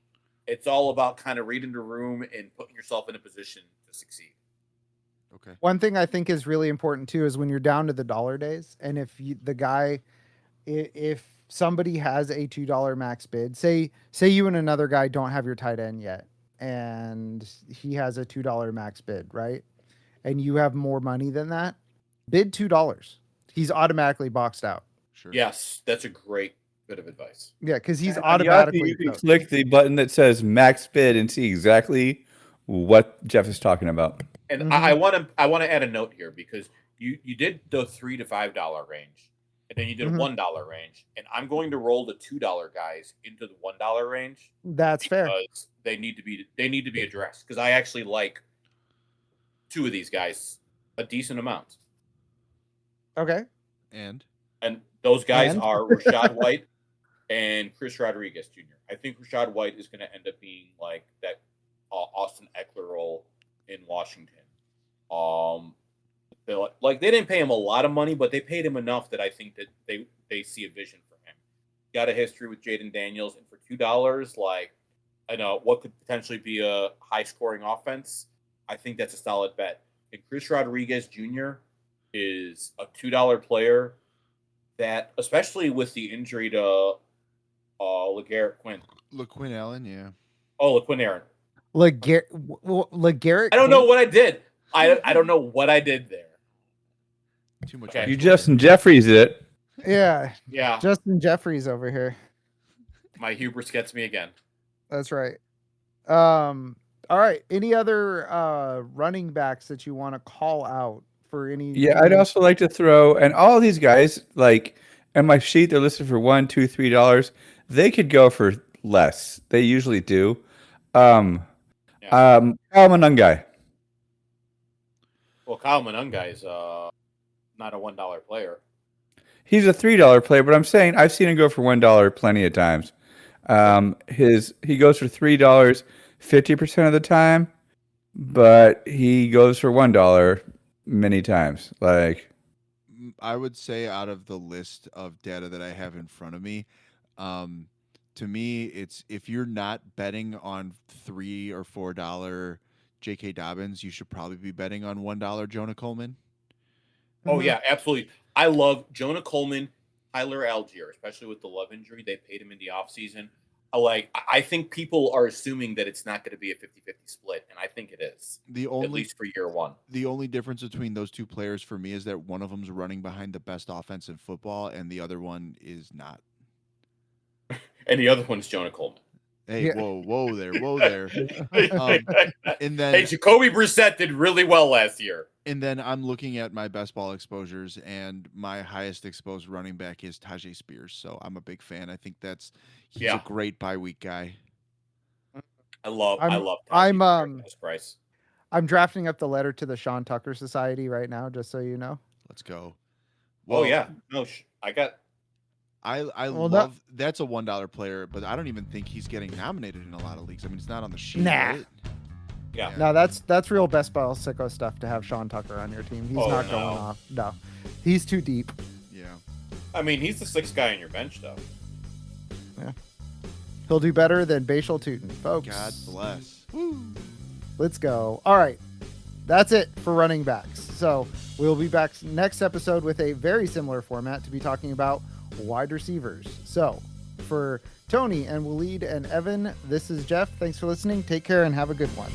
[SPEAKER 1] it's all about kind of reading the room and putting yourself in a position to succeed.
[SPEAKER 2] Okay.
[SPEAKER 3] One thing I think is really important too is when you're down to the dollar days, and if somebody has a $2 max bid, say you and another guy don't have your tight end yet, and he has a $2 max bid, right? And you have more money than that, bid $2. He's automatically boxed out.
[SPEAKER 2] Sure.
[SPEAKER 1] Yes, that's a great bit of advice.
[SPEAKER 3] Yeah, because he's automatically.
[SPEAKER 4] You can click the button that says max bid and see exactly what Jeff is talking about.
[SPEAKER 1] And I want to add a note here because you did the $3 to $5 range, and then you did a $1 range, and I'm going to roll the $2 guys into the $1 range.
[SPEAKER 3] That's fair.
[SPEAKER 1] Because they need to be addressed. Because I actually like two of these guys a decent amount.
[SPEAKER 3] Okay.
[SPEAKER 2] And
[SPEAKER 1] those guys
[SPEAKER 3] And?
[SPEAKER 1] are Rashad White and Chris Rodriguez Jr. I think Rashad White is going to end up being like that Austin Eckler role in Washington. They didn't pay him a lot of money, but they paid him enough that I think that they see a vision for him. Got a history with Jaden Daniels, and for $2, like I know what could potentially be a high scoring offense. I think that's a solid bet. And Chris Rodriguez Jr. is a $2 player that, especially with the injury to LeGarrette Quinn.
[SPEAKER 2] LaQuinn Allen, yeah.
[SPEAKER 1] Oh, LeQuinn Aaron.
[SPEAKER 3] LeGarrette.
[SPEAKER 1] I don't know what I did. I don't know what I did there.
[SPEAKER 2] Too much.
[SPEAKER 1] Okay.
[SPEAKER 4] You Justin Jeffries it.
[SPEAKER 3] Yeah.
[SPEAKER 1] Yeah,
[SPEAKER 3] Justin Jeffries over here.
[SPEAKER 1] my hubris gets me again.
[SPEAKER 3] That's right. All right. Any other running backs that you want to call out for any?
[SPEAKER 4] Yeah, I'd also like to throw, and all these guys, like in my sheet, they're listed for $1, $2, $3. They could go for less. They usually do. Kyle Monungai.
[SPEAKER 1] Well, Kyle Monungai is not a $1 player.
[SPEAKER 4] He's a $3 player, but I'm saying I've seen him go for $1 plenty of times. He goes for $3 50% of the time, but he goes for $1 many times. Like,
[SPEAKER 2] I would say out of the list of data that I have in front of me, to me, it's if you're not betting on $3 or $4 J.K. Dobbins, you should probably be betting on $1 Jonah Coleman.
[SPEAKER 1] Oh yeah, absolutely. I love Jonah Coleman, Tyler Algier, especially with the Love injury. They paid him in the offseason. I think people are assuming that it's not going to be a 50-50 split, and I think it is. At least for year one.
[SPEAKER 2] The only difference between those two players for me is that one of them's running behind the best offense in football, and the other one is not.
[SPEAKER 1] And the other one's Jonah Coleman.
[SPEAKER 2] Hey,
[SPEAKER 3] Yeah.
[SPEAKER 2] whoa there. And then
[SPEAKER 1] Hey, Jacoby Brissett did really well last year.
[SPEAKER 2] And then I'm looking at my best ball exposures, and my highest exposed running back is Tajay Spears. So I'm a big fan. I think he's a great bye week guy.
[SPEAKER 1] I love Price.
[SPEAKER 3] I'm drafting up the letter to the Sean Tucker Society right now, just so you know.
[SPEAKER 2] Let's go.
[SPEAKER 1] Oh yeah, no,
[SPEAKER 2] I love that's a $1 player, but I don't even think he's getting nominated in a lot of leagues. I mean, it's not on the sheet.
[SPEAKER 3] Nah.
[SPEAKER 2] Right?
[SPEAKER 1] Yeah.
[SPEAKER 3] No, that's real best ball sicko stuff to have Sean Tucker on your team. He's not going off. No, he's too deep.
[SPEAKER 2] Yeah.
[SPEAKER 1] I mean, he's the 6th guy on your bench, though.
[SPEAKER 3] Yeah. He'll do better than Bashal Tootin, folks.
[SPEAKER 2] God bless.
[SPEAKER 3] Woo. Let's go. All right. That's it for running backs. So we'll be back next episode with a very similar format to be talking about wide receivers. So for Tony and Waleed and Evan, this is Jeff. Thanks for listening. Take care and have a good one.